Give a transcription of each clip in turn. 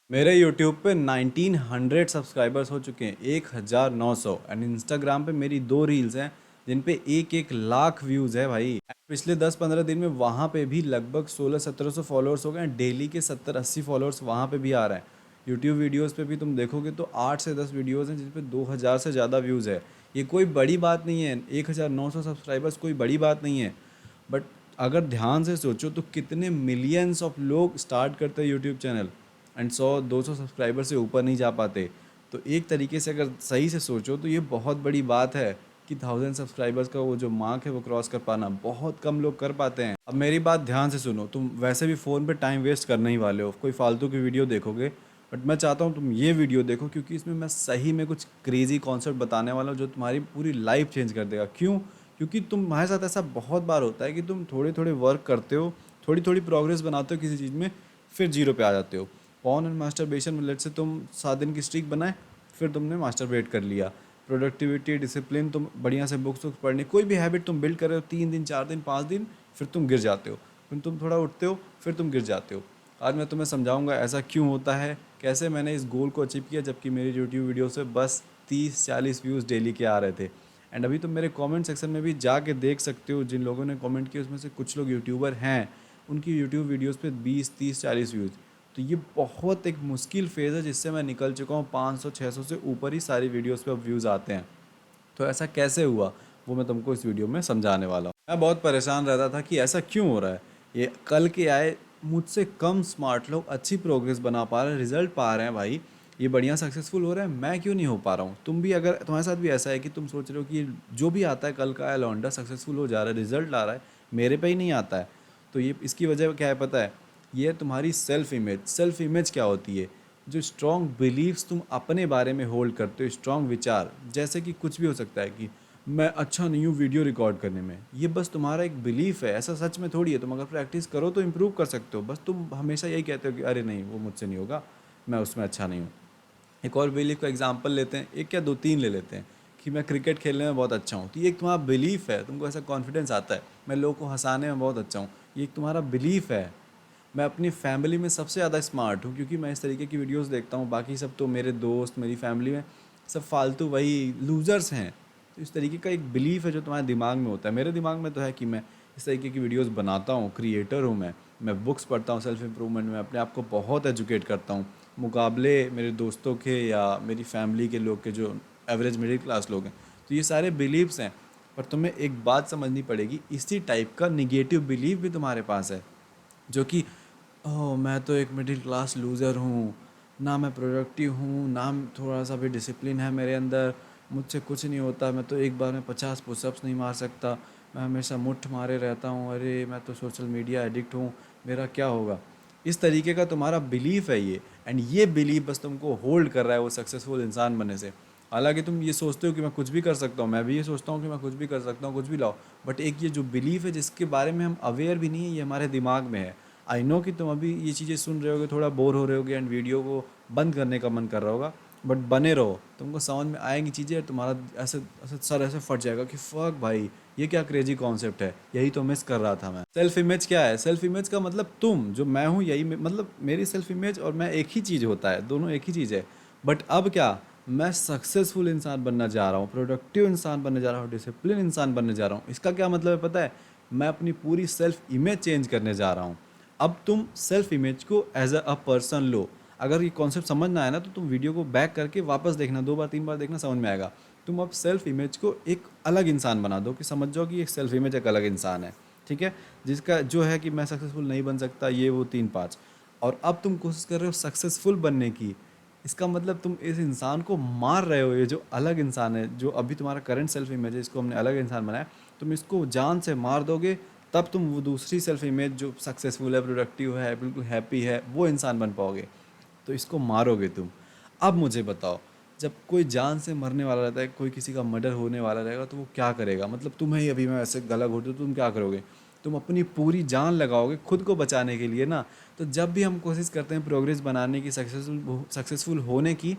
मेरे यूट्यूब पे 1900 सब्सक्राइबर्स हो चुके हैं, 1900। एंड इंस्टाग्राम पे मेरी 2 रील्स हैं जिन पे 1-1 लाख व्यूज़ है भाई। पिछले 10-15 दिन में वहाँ पे भी लगभग 1600-1700 फॉलोअर्स हो गए हैं। डेली के 70-80 फॉलोअर्स वहाँ पे भी आ रहे हैं। यूट्यूब वीडियोस पे भी तुम देखोगे तो 8 से 10 वीडियोस हैं जिन पे 2000 से ज़्यादा व्यूज़ है। ये कोई बड़ी बात नहीं है, 1900 सब्सक्राइबर्स कोई बड़ी बात नहीं है। बट अगर ध्यान से सोचो तो कितने मिलियंस ऑफ लोग स्टार्ट करते हैं यूट्यूब चैनल एंड 100-200 सब्सक्राइबर से ऊपर नहीं जा पाते। तो एक तरीके से अगर सही से सोचो तो ये बहुत बड़ी बात है कि 1000 सब्सक्राइबर्स का वो जो मार्क है वो क्रॉस कर पाना बहुत कम लोग कर पाते हैं। अब मेरी बात ध्यान से सुनो, तुम वैसे भी फ़ोन पे टाइम वेस्ट करने ही वाले हो, कोई फालतू की वीडियो देखोगे। बट मैं चाहता हूँ तुम ये वीडियो देखो क्योंकि इसमें मैं सही में कुछ क्रेजी कॉन्सेप्ट बताने वाला हूँ जो तुम्हारी पूरी लाइफ चेंज कर देगा। क्यों? क्योंकि तुम्हारे साथ ऐसा बहुत बार होता है कि तुम थोड़े थोड़े वर्क करते हो, थोड़ी थोड़ी प्रोग्रेस बनाते हो किसी चीज़ में, फिर जीरो पे आ जाते हो। पॉर्न एंड मास्टरबेशन में लेट से तुम 7 दिन की स्ट्रीक बनाए, फिर तुमने मास्टरबेट कर लिया। प्रोडक्टिविटी, डिसिप्लिन, तुम बढ़िया से बुक्स वुक्स पढ़ने, कोई भी हैबिट तुम बिल्ड कर रहे हो 3 दिन 4 दिन 5 दिन, फिर तुम गिर जाते हो। फिर तुम थोड़ा उठते हो, फिर तुम गिर जाते हो। आज मैं तुम्हें समझाऊंगा ऐसा क्यों होता है, कैसे मैंने इस गोल को अचीव किया जबकि मेरी यूट्यूब वीडियो से बस 30-40 व्यूज़ डेली के आ रहे थे। एंड अभी तुम मेरे कमेंट सेक्शन में भी जाके देख सकते हो, जिन लोगों ने कमेंट किया उसमें से कुछ लोग यूट्यूबर हैं, उनकी यूट्यूब वीडियोस पे 20-30-40 व्यूज़। तो ये बहुत एक मुश्किल फेज़ है जिससे मैं निकल चुका हूँ। 500-600 से ऊपर ही सारी वीडियोस पे अब व्यूज़ आते हैं। तो ऐसा कैसे हुआ वो मैं तुमको इस वीडियो में समझाने वाला हूँ। मैं बहुत परेशान रहता था कि ऐसा क्यों हो रहा है। ये कल के आए मुझसे कम स्मार्ट लोग अच्छी प्रोग्रेस बना पा रहे हैं, रिजल्ट पा रहे हैं भाई, ये बढ़िया सक्सेसफुल हो रहे हैं, मैं क्यों नहीं हो पा रहा हूँ। तुम भी अगर तुम्हारे साथ भी ऐसा है कि तुम सोच रहे हो कि जो भी आता है कल का आया लौंडा सक्सेसफुल हो जा रहा है, रिजल्ट ला रहा है, मेरे पे ही नहीं आता है, तो ये इसकी वजह क्या है पता है? ये तुम्हारी सेल्फ इमेज। सेल्फ इमेज क्या होती है? जो स्ट्रॉन्ग बिलीव्स तुम अपने बारे में होल्ड करते हो, स्ट्रॉन्ग विचार, जैसे कि कुछ भी हो सकता है कि मैं अच्छा नहीं हूँ वीडियो रिकॉर्ड करने में, ये बस तुम्हारा एक बिलीफ है, ऐसा सच में थोड़ी है। तुम अगर प्रैक्टिस करो तो इम्प्रूव कर सकते हो, बस तुम हमेशा यही कहते हो कि अरे नहीं वो मुझसे नहीं होगा, मैं उसमें अच्छा नहीं हूँ। एक और बिलीफ का एग्जांपल लेते हैं, एक क्या दो तीन ले लेते हैं, कि मैं क्रिकेट खेलने में बहुत अच्छा हूँ, तो ये एक तुम्हारा बिलीफ है, तुमको ऐसा कॉन्फिडेंस आता है। मैं लोगों को हंसाने में बहुत अच्छा हूँ, ये एक तुम्हारा बिलीफ है। मैं अपनी फैमिली में सबसे ज़्यादा स्मार्ट हूँ क्योंकि मैं इस तरीके की वीडियोस देखता हूँ, बाकी सब तो मेरे दोस्त मेरी फैमिली में सब फालतू वही लूज़र्स हैं। तो इस तरीके का एक बिलीफ है जो तुम्हारे दिमाग में होता है। मेरे दिमाग में तो है कि मैं इस तरीके की वीडियोस बनाता हूँ, क्रिएटर हूँ मैं बुक्स पढ़ता हूँ सेल्फ इम्प्रूवमेंट में, अपने आप को बहुत एजुकेट करता हूँ मुकाबले मेरे दोस्तों के या मेरी फैमिली के लोग के जो एवरेज मिडिल क्लास लोग हैं। तो ये सारे बिलीव्स हैं। पर तुम्हें एक बात समझनी पड़ेगी, इसी टाइप का निगेटिव बिलीव भी तुम्हारे पास है, जो कि ओह मैं तो एक मिडिल क्लास लूज़र हूँ, ना मैं प्रोडक्टिव हूँ, ना थोड़ा सा भी डिसिप्लिन है मेरे अंदर, मुझसे कुछ नहीं होता, मैं तो एक बार में 50 पुशअप्स नहीं मार सकता, मैं हमेशा मुट्ठ मारे रहता हूँ, अरे मैं तो सोशल मीडिया एडिक्ट हूँ, मेरा क्या होगा। इस तरीके का तुम्हारा बिलीफ है ये। एंड ये बिलीफ बस तुमको होल्ड कर रहा है वो सक्सेसफुल इंसान बनने से। हालांकि तुम ये सोचते हो कि मैं कुछ भी कर सकता हूँ, मैं भी ये सोचता हूँ कि मैं कुछ भी कर सकता हूँ, कुछ भी लाओ। बट एक ये जो बिलीफ है जिसके बारे में हम अवेयर भी नहीं है, ये हमारे दिमाग में है। आई नो कि तुम अभी ये चीज़ें सुन रहे होगे, थोड़ा बोर हो रहे होगे एंड वीडियो को बंद करने का मन कर रहा होगा। बट बने रहो, तुमको समझ में आएंगी चीज़ें और तुम्हारा ऐसे ऐसे सर ऐसे फट जाएगा कि फक भाई, ये क्या क्रेजी कॉन्सेप्ट है, यही तो मिस कर रहा था मैं। सेल्फ इमेज क्या है? सेल्फ इमेज का मतलब तुम जो मैं हूँ यही मतलब मेरी सेल्फ इमेज और मैं एक ही चीज़ होता है, दोनों एक ही चीज़ है। बट अब क्या, मैं सक्सेसफुल इंसान बनना जा रहा हूँ, प्रोडक्टिव इंसान बनने जा रहा हूँ, डिसिप्लिन इंसान बनने जा रहा हूँ। इसका क्या मतलब है पता है? मैं अपनी पूरी सेल्फ इमेज चेंज करने जा रहा हूँ। अब तुम सेल्फ इमेज को एज अ पर्सन लो। अगर ये कॉन्सेप्ट समझ ना आए ना तो तुम वीडियो को बैक करके वापस देखना, 2 बार 3 बार देखना, समझ में आएगा। तुम अब सेल्फ इमेज को एक अलग इंसान बना दो, कि समझ जाओ कि एक सेल्फ इमेज एक अलग इंसान है, ठीक है, जिसका जो है कि मैं सक्सेसफुल नहीं बन सकता, ये वो 3-5। और अब तुम कोशिश कर रहे हो सक्सेसफुल बनने की। इसका मतलब तुम इस इंसान को मार रहे हो, ये जो अलग इंसान है, जो अभी तुम्हारा करंट सेल्फ इमेज है, इसको हमने अलग इंसान बनाया, तुम इसको जान से मार दोगे, तब तुम वो दूसरी सेल्फ इमेज जो सक्सेसफुल है, प्रोडक्टिव है, बिल्कुल हैप्पी है, वो इंसान बन पाओगे। तो इसको मारोगे तुम। अब मुझे बताओ, जब कोई जान से मरने वाला रहता है, कोई किसी का मर्डर होने वाला रहेगा, तो वो क्या करेगा? मतलब तुम्हें ही अभी मैं ऐसे गला घोट दूँ तो तुम क्या करोगे? तुम अपनी पूरी जान लगाओगे खुद को बचाने के लिए ना। तो जब भी हम कोशिश करते हैं प्रोग्रेस बनाने की, सक्सेसफुल होने की,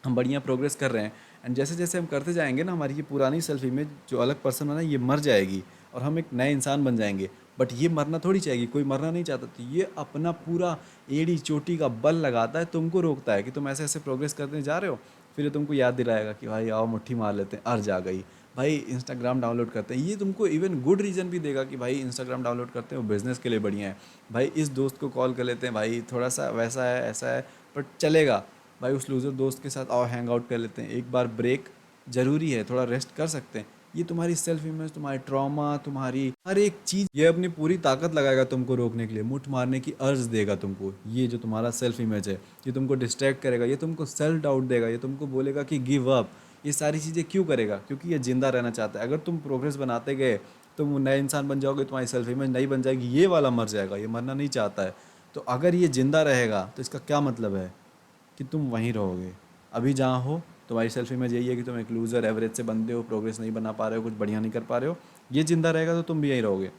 हम बढ़िया प्रोग्रेस कर रहे हैं, एंड जैसे जैसे हम करते जाएंगे ना, हमारी ये पुरानी सेल्फ इमेज जो अलग पर्सन बना है ये मर जाएगी और हम एक नए इंसान बन जाएंगे। बट ये मरना थोड़ी चाहिए, कोई मरना नहीं चाहता। तो ये अपना पूरा एड़ी चोटी का बल लगाता है, तुमको रोकता है कि तुम ऐसे ऐसे प्रोग्रेस करने जा रहे हो। फिर ये तुमको याद दिलाएगा कि भाई आओ मुट्ठी मार लेते हैं, अर्ज आ गई भाई, इंस्टाग्राम डाउनलोड करते हैं। ये तुमको इवन गुड रीज़न भी देगा कि भाई इंस्टाग्राम डाउनलोड करते हैं, वो बिज़नेस के लिए बढ़िया है। भाई इस दोस्त को कॉल कर लेते हैं, भाई थोड़ा सा वैसा है ऐसा है बट चलेगा। भाई उस लूज़र दोस्त के साथ आओ हैंग आउट कर लेते हैं, एक बार ब्रेक ज़रूरी है, थोड़ा रेस्ट कर सकते हैं। ये तुम्हारी सेल्फ इमेज, तुम्हारी ट्रॉमा, तुम्हारी हर एक चीज़, ये अपनी पूरी ताकत लगाएगा तुमको रोकने के लिए, मुठ मारने की अर्ज देगा तुमको। ये जो तुम्हारा सेल्फ इमेज है, ये तुमको डिस्ट्रैक्ट करेगा, ये तुमको सेल्फ डाउट देगा, ये तुमको बोलेगा कि गिव अप। ये सारी चीज़ें क्यों करेगा? क्योंकि ये जिंदा रहना चाहता है। अगर तुम प्रोग्रेस बनाते गए, तुम वो नए इंसान बन जाओगे, तुम्हारी सेल्फ इमेज नई बन जाएगी, ये वाला मर जाएगा, ये मरना नहीं चाहता है। तो अगर ये जिंदा रहेगा तो इसका क्या मतलब है कि तुम वहीं रहोगे। अभी जहाँ हो तुम्हारी सेल्फ इमेज यही है कि तुम एक लूज़र एवरेज से बंदे हो, प्रोग्रेस नहीं बना पा रहे हो, कुछ बढ़िया नहीं कर पा रहे हो। ये जिंदा रहेगा तो तुम भी यहीं रहोगे।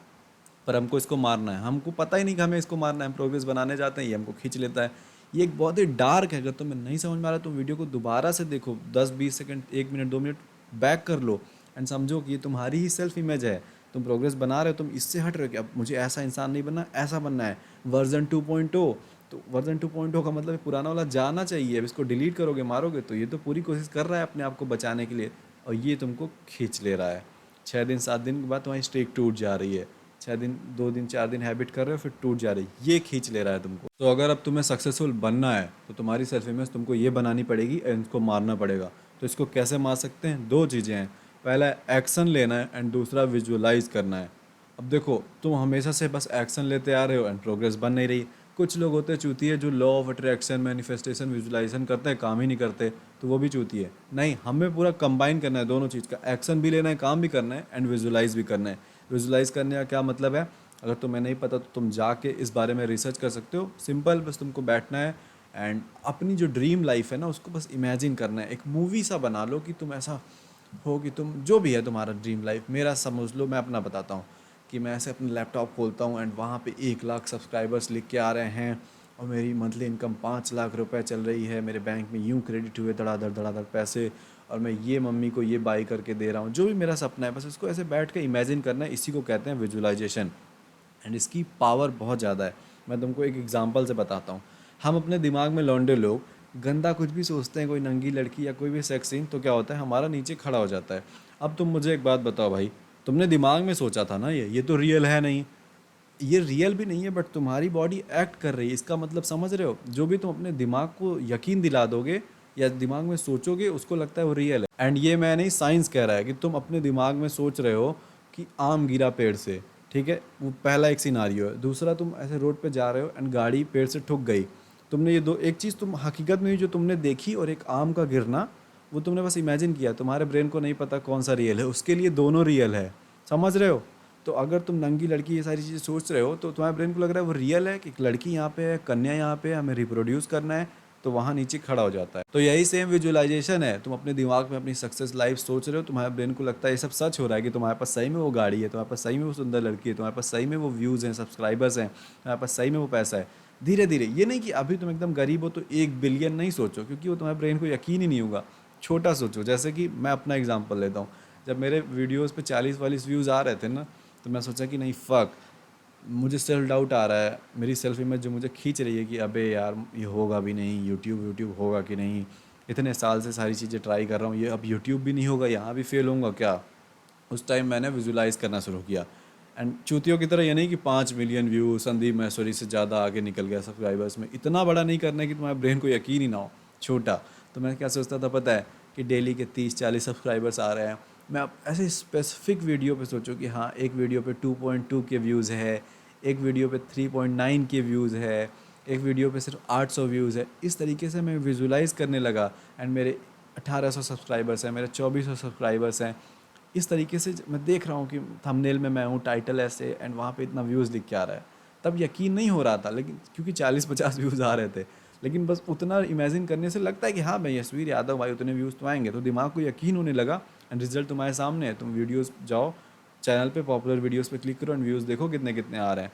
पर हमको इसको मारना है, हमको पता ही नहीं कि हमें इसको मारना है, हम प्रोग्रेस बनाने जाते हैं, ये हमको खींच लेता है। ये एक बहुत ही डार्क है। अगर तुम्हें नहीं समझ में आ रहा तुम वीडियो को दोबारा से देखो, 10-20 सेकंड, 1 मिनट 2 मिनट बैक कर लो एंड समझो कि ये तुम्हारी ही सेल्फ इमेज है। तुम प्रोग्रेस बना रहे हो, तुम इससे हट रहे हो कि अब मुझे ऐसा इंसान नहीं बनना, ऐसा बनना है वर्जन 2.0। तो वर्जन 2.0 का मतलब पुराना वाला जाना चाहिए। अब इसको डिलीट करोगे, मारोगे, तो ये तो पूरी कोशिश कर रहा है अपने आप को बचाने के लिए, और ये तुमको खींच ले रहा है। 6 दिन 7 दिन के बाद तुम्हारी स्ट्रीक टूट जा रही है। 6 दिन 2 दिन 4 दिन हैबिट कर रहे हो, फिर टूट जा रही है, ये खींच ले रहा है तुमको। तो अगर अब तुम्हें सक्सेसफुल बनना है तो तुम्हारी सेल्फ इमेज तुमको ये बनानी पड़ेगी एंड इसको मारना पड़ेगा। तो इसको कैसे मार सकते हैं? 2 चीज़ें हैं, पहला एक्शन लेना है एंड दूसरा विजुअलाइज करना है। अब देखो, तुम हमेशा से बस एक्शन लेते आ रहे हो एंड प्रोग्रेस बन नहीं रही। कुछ लोग होते हैं चूतिए जो law of attraction, manifestation, visualisation करते हैं, काम ही नहीं करते, तो वो भी चूतिए। नहीं, हमें पूरा कंबाइन करना है दोनों चीज़ का, एक्शन भी लेना है, काम भी करना है एंड विजुलाइज भी करना है। विजुलाइज करने का क्या मतलब है? अगर तुम्हें नहीं पता तो तुम जाके इस बारे में रिसर्च कर सकते हो। सिंपल, बस तुमको बैठना है एंड अपनी जो ड्रीम लाइफ है ना उसको बस इमेजिन करना है। एक मूवी सा बना लो कि तुम ऐसा हो कि तुम जो भी है तुम्हारा ड्रीम लाइफ, मेरा समझ लो, मैं अपना बताता हूँ कि मैं ऐसे अपना लैपटॉप खोलता हूँ एंड वहाँ पे 1 लाख सब्सक्राइबर्स लिख के आ रहे हैं और मेरी मंथली इनकम 5 लाख रुपए चल रही है, मेरे बैंक में यूँ क्रेडिट हुए धड़ाधड़ पैसे, और मैं ये मम्मी को ये बाई करके दे रहा हूँ। जो भी मेरा सपना है बस इसको ऐसे बैठ के इमेजिन करना है। इसी को कहते हैं विजुअलाइजेशन एंड इसकी पावर बहुत ज़्यादा है। मैं तुमको एक एग्जांपल से बताता हूँ। हम अपने दिमाग में लौंडे लोग गंदा कुछ भी सोचते हैं, कोई नंगी लड़की या कोई भी सेक्स सीन, तो क्या होता है, हमारा नीचे खड़ा हो जाता है। अब तुम मुझे एक बात बताओ भाई, तुमने दिमाग में सोचा था ना, ये तो रियल है नहीं, ये रियल भी नहीं है, बट तुम्हारी बॉडी एक्ट कर रही है। इसका मतलब समझ रहे हो? जो भी तुम अपने दिमाग को यकीन दिला दोगे या दिमाग में सोचोगे उसको लगता है वो रियल है। एंड ये मैं नहीं, साइंस कह रहा है कि तुम अपने दिमाग में सोच रहे हो कि आम गिरा पेड़ से, ठीक है, वो पहला एक सिनारियो है। दूसरा, तुम ऐसे रोड पे जा रहे हो एंड गाड़ी पेड़ से ठुक गई। तुमने ये दो, एक चीज़ तुम हकीकत में जो तुमने देखी और एक आम का गिरना, वो तुमने बस इमेजिन किया। तुम्हारे ब्रेन को नहीं पता कौन सा रियल है, उसके लिए दोनों रियल है। समझ रहे हो? तो अगर तुम नंगी लड़की ये सारी चीज़ें सोच रहे हो तो तुम्हारे ब्रेन को लग रहा है वो रियल है कि एक लड़की यहाँ पे है, कन्या यहाँ पे है, हमें रिप्रोड्यूस करना है, तो वहाँ नीचे खड़ा हो जाता है। तो यही सेम विजुअलाइजेशन है। तुम अपने दिमाग में अपनी सक्सेस लाइफ सोच रहे हो, तुम्हारे ब्रेन को लगता है ये सब सच हो रहा है कि तुम्हारे पास सही में वो गाड़ी है, तुम्हारे पास सही में वो सुंदर लड़की है, तुम्हारे पास सही में वो व्यूज़ हैं, सब्सक्राइबर्स हैं, तुम्हारे पास सही में वो पैसा है। धीरे धीरे, ये नहीं कि अभी तुम एकदम गरीब हो तो 1 बिलियन नहीं सोचो, क्योंकि वो तुम्हारे ब्रेन को यकीन ही नहीं होगा। छोटा सोचो। जैसे कि मैं अपना एग्जाम्पल लेता हूँ, जब मेरे वीडियोज़ पे 40-40 व्यूज़ आ रहे थे ना, तो मैं सोचा कि नहीं फ़क, मुझे सेल्फ डाउट आ रहा है, मेरी सेल्फ इमेज जो मुझे खींच रही है कि अबे यार ये होगा भी नहीं, यूट्यूब होगा कि नहीं, इतने साल से सारी चीज़ें ट्राई कर रहा हूँ, ये अब यूट्यूब भी नहीं होगा, यहाँ भी फेल होऊंगा क्या। उस टाइम मैंने विजुलाइज़ करना शुरू किया एंड चूतियों की तरह, ये नहीं कि 5 मिलियन व्यू, संदीप महेश्वरी से ज़्यादा आगे निकल गया सब्सक्राइबर्स में, इतना बड़ा नहीं करना है कि तुम्हारे ब्रेन को यकीन ही ना हो, छोटा। तो मैं क्या सोचता था पता है, कि डेली के 30-40 सब्सक्राइबर्स आ रहे हैं, मैं अब ऐसे स्पेसिफिक वीडियो पे सोचूं कि हाँ, एक वीडियो पे 2.2 के व्यूज़ है, एक वीडियो पे 3.9 के व्यूज़ है, एक वीडियो पे सिर्फ 800 व्यूज़ है। इस तरीके से मैं विजुलाइज़ करने लगा एंड मेरे 1800 सब्सक्राइबर्स हैं, मेरे 2400 सब्सक्राइबर्स हैं। इस तरीके से मैं देख रहा हूँ कि थंबनेल में मैं हूँ, टाइटल ऐसे, एंड वहाँ पे इतना व्यूज़ दिख के आ रहा है। तब यकीन नहीं हो रहा था, लेकिन क्योंकि 40-50 व्यूज़ आ रहे थे, लेकिन बस उतना इमेजिन करने से लगता है कि हाँ, मैं यशवीर यादव भाई, उतने व्यूज़ तो आएंगे, तो दिमाग को यकीन होने लगा एंड रिजल्ट तुम्हारे सामने है। तुम वीडियोज़ जाओ, चैनल पे पॉपुलर वीडियोज़ पे क्लिक करो एंड व्यूज़ देखो कितने कितने आ रहे हैं।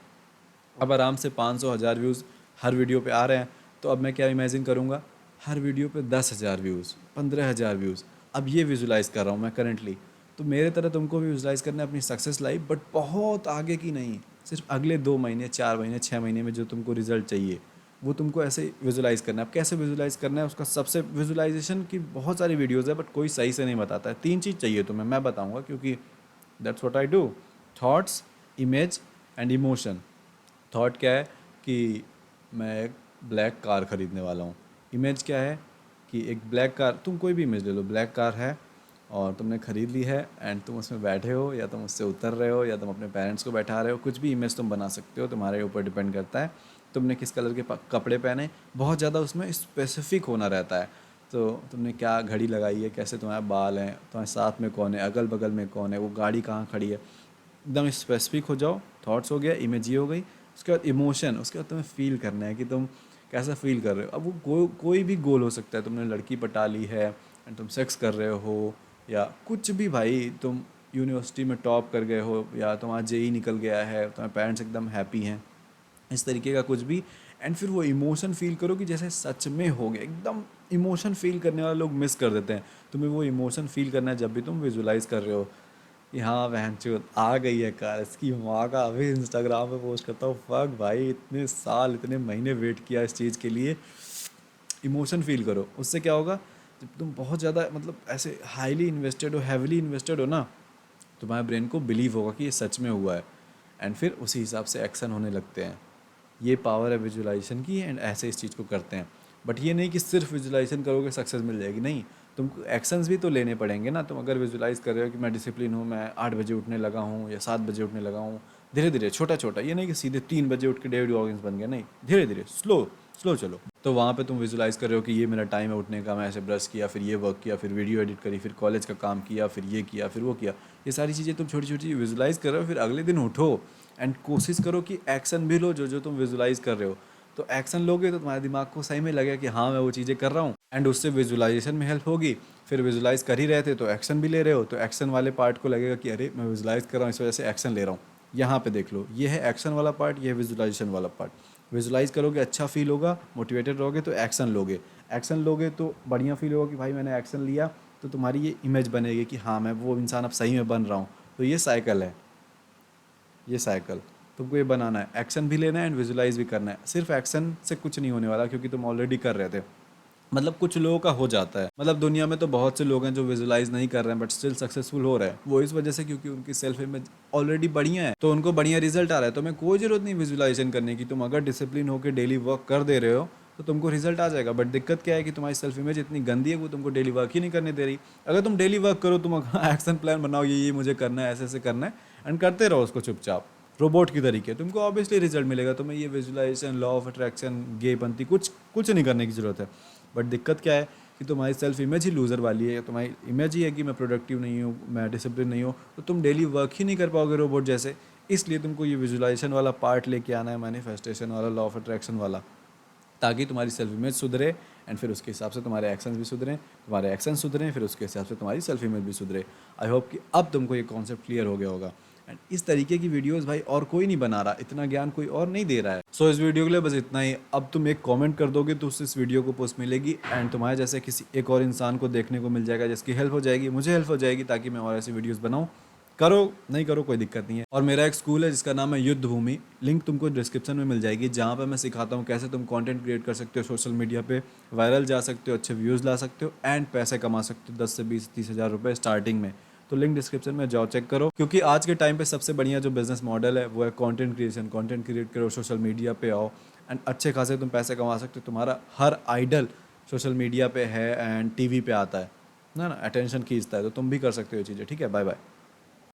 अब आराम से 500-1000 व्यूज़ हर वीडियो पे आ रहे हैं। तो अब मैं क्या इमेजिन करूँगा, हर वीडियो पे 10,000 व्यूज़, 15,000 व्यूज़। अब ये विजुलाइज़ कर रहा हूँ मैं करंटली। तो मेरे तरह तुमको भी विजुलाइज़ करना है अपनी सक्सेस लाइफ, बट बहुत आगे की नहीं, सिर्फ अगले 2 महीने, 4 महीने, 6 महीने में जो तुमको रिजल्ट चाहिए वो तुमको ऐसे विजुलाइज़ करना है। अब कैसे विजुलाइज़ करना है उसका सबसे, विजुलाइजेशन की बहुत सारी वीडियोज़ है बट कोई सही से नहीं बताता है। 3 चीज़ चाहिए तुम्हें, मैं बताऊँगा क्योंकि that's what I do. Thoughts, image and emotion. Thought क्या है कि मैं एक ब्लैक कार ख़रीदने वाला हूँ। इमेज क्या है कि एक ब्लैक कार, तुम कोई भी इमेज ले लो, ब्लैक कार है और तुमने ख़रीद ली है एंड तुम उसमें बैठे हो, या तुम उससे उतर रहे हो, या तुम अपने पेरेंट्स को बैठा रहे हो, कुछ भी इमेज तुम बना सकते हो, तुम्हारे ऊपर डिपेंड करता है तुमने किस कलर के कपड़े पहने। बहुत ज़्यादा उसमें स्पेसिफिक होना रहता है, तो तुमने क्या घड़ी लगाई है, कैसे तुम्हारे बाल हैं, तुम्हारे साथ में कौन है, अगल बगल में कौन है, वो गाड़ी कहाँ खड़ी है, एकदम स्पेसिफिक हो जाओ। थॉट्स हो गया, इमेज ये हो गई, उसके बाद इमोशन, उसके बाद तुम्हें फील करना है कि तुम कैसा फील कर रहे हो। अब वो कोई भी गोल हो सकता है, तुमने लड़की पटा ली है एंड तुम सेक्स कर रहे हो, या कुछ भी भाई, तुम यूनिवर्सिटी में टॉप कर गए हो, या तुम्हारा जेई निकल गया है, तुम्हारे पेरेंट्स एकदम हैप्पी हैं, इस तरीके का कुछ भी। एंड फिर वो इमोशन फील करो कि जैसे सच में हो गया एकदम। इमोशन फील करने वाले लोग मिस कर देते हैं, तुम्हें वो इमोशन फील करना है जब भी तुम विजुलाइज कर रहे हो कि हाँ बहनचोद आ गई है कार, इसकी माँ का, अभी इंस्टाग्राम पे पोस्ट करता हूँ, फक भाई इतने साल इतने महीने वेट किया इस चीज़ के लिए। इमोशन फील करो, उससे क्या होगा, जब तुम बहुत ज़्यादा मतलब ऐसे हाईली इन्वेस्टेड हो, हैविली इन्वेस्टेड हो ना, तुम्हारे ब्रेन को बिलीव होगा कि ये सच में हुआ है एंड फिर उसी हिसाब से एक्शन होने लगते हैं। ये पावर है विजुलाइजेशन की एंड ऐसे इस चीज़ को करते हैं। बट ये नहीं कि सिर्फ विजुलाइजेशन करोगे सक्सेस मिल जाएगी, नहीं, तुमको एक्शंस भी तो लेने पड़ेंगे ना। तुम अगर विजुलाइज कर रहे हो कि मैं डिसिप्लिन हूँ, मैं 8 बजे उठने लगा हूँ या 7 बजे उठने लगा हूँ, धीरे धीरे छोटा छोटा, ये नहीं कि सीधे 3 बजे उठ के डेविड गॉगिंस बन गया, नहीं, धीरे धीरे स्लो स्लो चलो। तो वहाँ पे तुम विजुलाइज कर रहे हो कि ये मेरा टाइम है उठने का, मैं ऐसे ब्रश किया, फिर ये वर्क किया, फिर वीडियो एडिट करी, फिर कॉलेज का काम किया, फिर ये किया, फिर वो किया। ये सारी चीज़ें तुम छोटी छोटी विजुलाइज कर रहे हो, फिर अगले दिन उठो एंड कोशिश करो कि एक्शन भी लो जो जो तुम विजुलाइज कर रहे हो। तो एक्शन लोगे तो तुम्हारे दिमाग को सही में लगेगा कि हाँ मैं वो चीज़ें कर रहा हूँ एंड उससे विजुलाइजेशन में हेल्प होगी। फिर विजुलाइज कर ही रहे थे तो एक्शन भी ले रहे हो, तो एक्शन वाले पार्ट को लगेगा कि अरे मैं विजुलाइज कर रहा हूँ इस वजह से एक्शन ले रहा हूँ। यहाँ पे देख लो, ये है एक्शन वाला पार्ट, ये है विजुलाइजेशन वाला पार्ट। विजुलाइज करोगे अच्छा फील होगा, मोटिवेटेड रहोगे तो एक्शन लोगे, एक्शन लोगे तो बढ़िया फील होगा कि भाई मैंने एक्शन लिया, तो तुम्हारी ये इमेज बनेगी कि हाँ मैं वो इंसान अब सही में बन रहा हूँ। तो ये साइकिल है, ये साइकिल तुमको ये बनाना है, एक्शन भी लेना है एंड विजुलाइज भी करना है। सिर्फ एक्शन से कुछ नहीं होने वाला क्योंकि तुम ऑलरेडी कर रहे थे। मतलब कुछ लोगों का हो जाता है, मतलब दुनिया में तो बहुत से लोग हैं जो विजुलाइज नहीं कर रहे हैं बट स्टिल सक्सेसफुल हो रहे हैं। वो इस वजह से क्योंकि उनकी सेल्फ इमेज ऑलरेडी बढ़िया है, तो उनको बढ़िया रिजल्ट आ रहा है। तो मैं कोई जरूरत नहीं विजुलाइजेशन करने की, तुम अगर डिसिप्लिन होकर डेली वर्क कर दे रहे हो तो तुमको रिजल्ट आ जाएगा। बट दिक्कत क्या है कि तुम्हारी सेल्फ इमेज इतनी गंदी है, वो तुमको डेली वर्क ही नहीं करने दे रही। अगर तुम डेली वर्क करो, तुम एक्शन प्लान बनाओ, ये मुझे करना है, ऐसे ऐसे करना है एंड करते रहो उसको चुपचाप रोबोट की तरीके, तुमको ऑब्वियसली रिजल्ट मिलेगा। तुम्हें ये विजुलाइजेशन, लॉ ऑफ अट्रैक्शन, गे पंथी कुछ कुछ नहीं करने की ज़रूरत है। बट दिक्कत क्या है कि तुम्हारी सेल्फ इमेज ही लूज़र वाली है, तुम्हारी इमेज ही है कि मैं प्रोडक्टिव नहीं हूँ, मैं डिसिप्लिन नहीं हूँ, तो तुम डेली वर्क ही नहीं कर पाओगे रोबोट जैसे। इसलिए तुमको ये विजुलाइजेशन वाला पार्ट लेके आना है, मैनिफेस्टेशन वाला, लॉ ऑफ अट्रैक्शन वाला, ताकि तुम्हारी सेल्फ इमेज सुधरे एंड फिर उसके हिसाब से तुम्हारे एक्शंस भी सुधरें, तुम्हारे एक्शन सुधरें, फिर उसके हिसाब से तुम्हारी सेल्फ इमेज भी सुधरे। आई होप कि अब तुमको ये कॉन्सेप्ट क्लियर हो गया होगा। एंड इस तरीके की वीडियोस भाई और कोई नहीं बना रहा, इतना ज्ञान कोई और नहीं दे रहा है। सो इस वीडियो के लिए बस इतना ही। अब तुम एक कमेंट कर दोगे तो उससे इस वीडियो को पोस्ट मिलेगी एंड तुम्हारे जैसे किसी एक और इंसान को देखने को मिल जाएगा, जिसकी हेल्प हो जाएगी, मुझे हेल्प हो जाएगी, ताकि मैं और ऐसी वीडियोज़ बनाऊँ। करो नहीं करो कोई दिक्कत नहीं है। और मेरा एक स्कूल है जिसका नाम है युद्ध भूमि, लिंक तुमको डिस्क्रिप्शन में मिल जाएगी, जहाँ पे मैं सिखाता हूँ कैसे तुम कंटेंट क्रिएट कर सकते हो, सोशल मीडिया पे वायरल जा सकते हो, अच्छे व्यूज़ ला सकते हो एंड पैसे कमा सकते हो 10 से 20-30 हज़ार रुपये स्टार्टिंग में। तो लिंक डिस्क्रिप्शन में जाओ, चेक करो, क्योंकि आज के टाइम पे सबसे बढ़िया जो बिजनेस मॉडल है वो है कंटेंट क्रिएशन। कंटेंट क्रिएट करो, सोशल मीडिया पे आओ एंड अच्छे खासे तुम पैसे कमा सकते हो। तुम्हारा हर आइडल सोशल मीडिया पे है एंड टीवी पे आता है ना, अटेंशन खींचता है, तो तुम भी कर सकते हो ये चीज़ें। ठीक है, बाय बाय।